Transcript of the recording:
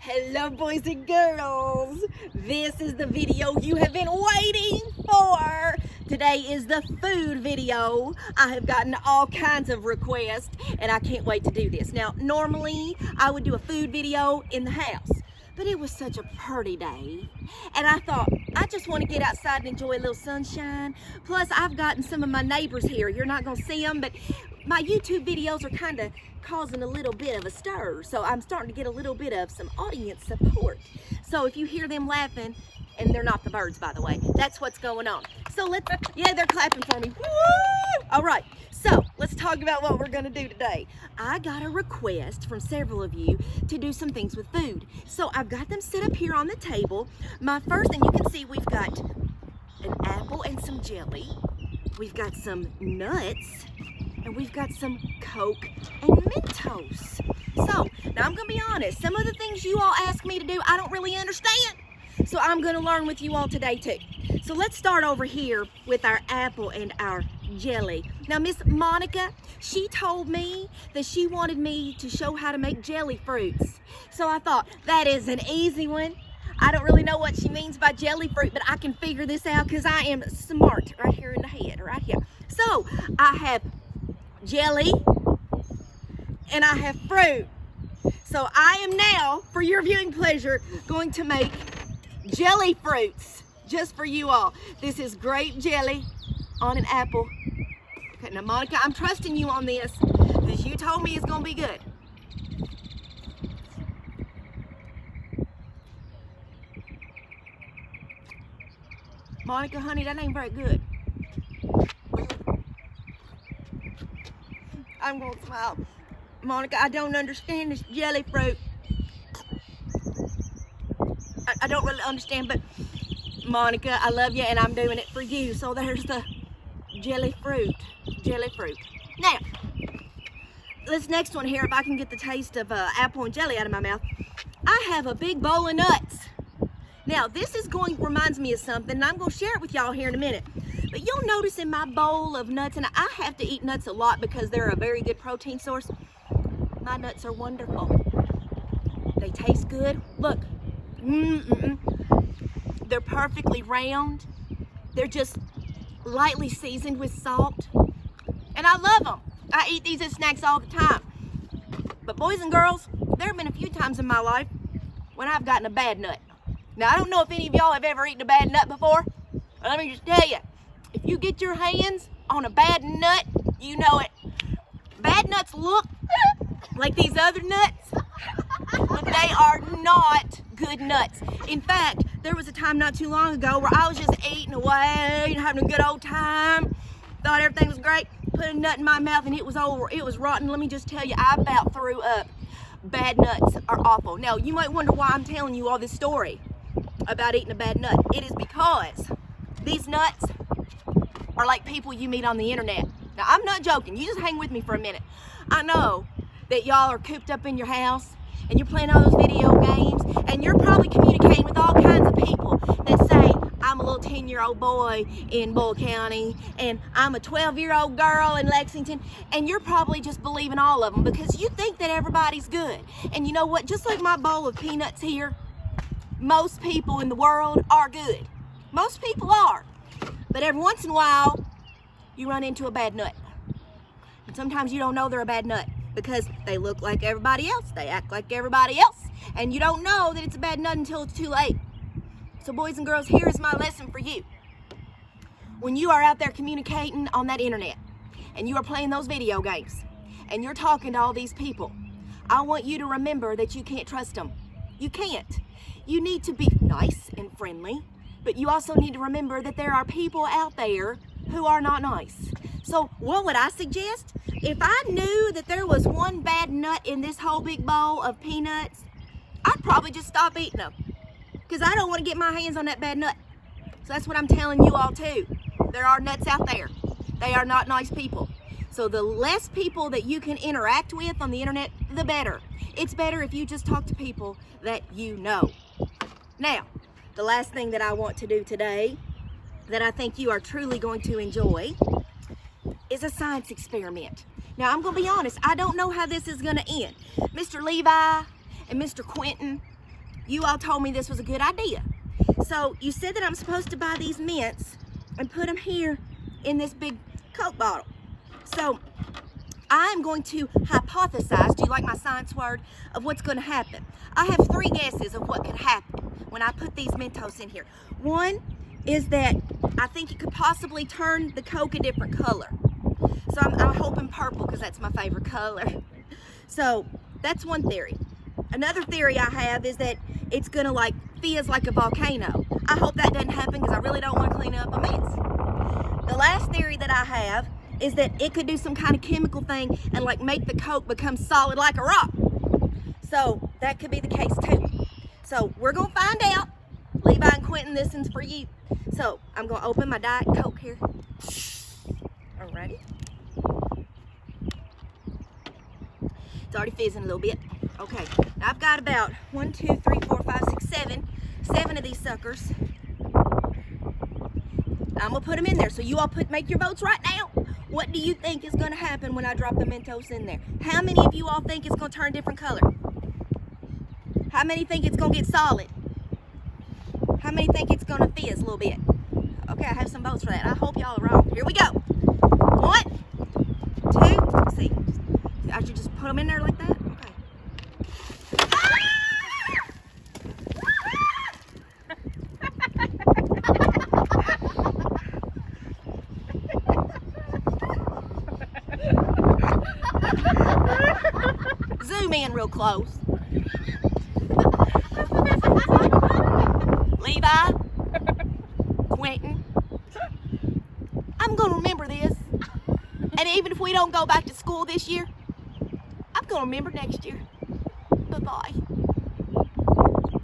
Hello, boys and girls. This is the video you have been waiting for. Today is the food video. I have gotten all kinds of requests and I can't wait to do this. Now, normally I would do a food video in the house, but it was such a pretty day and I thought I just want to get outside and enjoy a little sunshine. Plus, I've gotten some of my neighbors here. You're not going to see them, but my YouTube videos are kind of causing a little bit of a stir, so I'm starting to get a little bit of some audience support. So if you hear them laughing, and they're not the birds, by the way, that's what's going on. So yeah, they're clapping for me. Woo! All right, so let's talk about what we're gonna do today. I got a request from several of you to do some things with food. So I've got them set up here on the table. My first thing, you can see we've got an apple and some jelly. We've got some nuts. And we've got some Coke and Mentos. So, now I'm gonna be honest, some of the things you all ask me to do, I don't really understand. So I'm gonna learn with you all today too. So let's start over here with our apple and our jelly. Now Miss Monica, she told me that she wanted me to show how to make jelly fruits. So I thought, that is an easy one. I don't really know what she means by jelly fruit, but I can figure this out because I am smart right here in the head, right here. So I have jelly and I have fruit. So I am now, for your viewing pleasure, going to make jelly fruits just for you all. This is grape jelly on an apple. Okay, now Monica, I'm trusting you on this because you told me it's gonna be good. Monica, honey, that ain't very good. I'm gonna smile. Monica, I don't understand this jelly fruit. I don't really understand, but Monica, I love you and I'm doing it for you. So there's the jelly fruit. Jelly fruit. Now, this next one here, if I can get the taste of apple and jelly out of my mouth, I have a big bowl of nuts. Now, this reminds me of something, and I'm gonna share it with y'all here in a minute. But you'll notice in my bowl of nuts, and I have to eat nuts a lot because they're a very good protein source. My nuts are wonderful. They taste good. Look, they're perfectly round. They're just lightly seasoned with salt. And I love them. I eat these as snacks all the time. But boys and girls, there have been a few times in my life when I've gotten a bad nut. Now, I don't know if any of y'all have ever eaten a bad nut before, but let me just tell you, if you get your hands on a bad nut, you know it. Bad nuts look like these other nuts, but they are not good nuts. In fact, there was a time not too long ago where I was just eating away and having a good old time. Thought everything was great. Put a nut in my mouth and it was over. It was rotten. Let me just tell you, I about threw up. Bad nuts are awful. Now, you might wonder why I'm telling you all this story about eating a bad nut. It is because these nuts are like people you meet on the internet. Now, I'm not joking. You just hang with me for a minute. I know that y'all are cooped up in your house and you're playing all those video games and you're probably communicating with all kinds of people that say, I'm a little 10-year-old boy in Bull County and I'm a 12-year-old girl in Lexington, and you're probably just believing all of them because you think that everybody's good. And you know what? Just like my bowl of peanuts here, most people in the world are good. Most people are. But every once in a while, you run into a bad nut. And sometimes you don't know they're a bad nut because they look like everybody else. They act like everybody else. And you don't know that it's a bad nut until it's too late. So boys and girls, here is my lesson for you. When you are out there communicating on that internet and you are playing those video games and you're talking to all these people, I want you to remember that you can't trust them. You can't. You need to be nice and friendly, but you also need to remember that there are people out there who are not nice. So what would I suggest? If I knew that there was one bad nut in this whole big bowl of peanuts, I'd probably just stop eating them because I don't want to get my hands on that bad nut. So that's what I'm telling you all too. There are nuts out there. They are not nice people. So the less people that you can interact with on the internet, the better. It's better if you just talk to people that you know. Now, the last thing that I want to do today that I think you are truly going to enjoy is a science experiment. Now, I'm going to be honest, I don't know how this is going to end. Mr. Levi and Mr. Quentin, you all told me this was a good idea. So you said that I'm supposed to buy these mints and put them here in this big Coke bottle. So I'm going to hypothesize, do you like my science word, of what's going to happen. I have 3 guesses of what could happen when I put these Mentos in here. One is that I think it could possibly turn the Coke a different color. So I'm hoping purple because that's my favorite color. So that's one theory. Another theory I have is that it's gonna like fizz like a volcano. I hope that doesn't happen because I really don't want to clean up a mess. The last theory that I have is that it could do some kind of chemical thing and like make the Coke become solid like a rock. So that could be the case too. So we're gonna find out. Levi and Quentin, this one's for you. So I'm gonna open my Diet Coke here. Alrighty. It's already fizzing a little bit. Okay, now I've got about 1, 2, 3, 4, 5, 6, 7 of these suckers. I'm gonna put them in there. So you all make your votes right now. What do you think is gonna happen when I drop the Mentos in there? How many of you all think it's gonna turn a different color? How many think it's gonna get solid? How many think it's gonna fizz a little bit? Okay, I have some votes for that. I hope y'all are wrong. Here we go. 1, 2, let's see. I should just put them in there like that? Okay. Zoom in real close. Levi, Quentin, I'm gonna remember this. And even if we don't go back to school this year, I'm gonna remember next year. Bye-bye.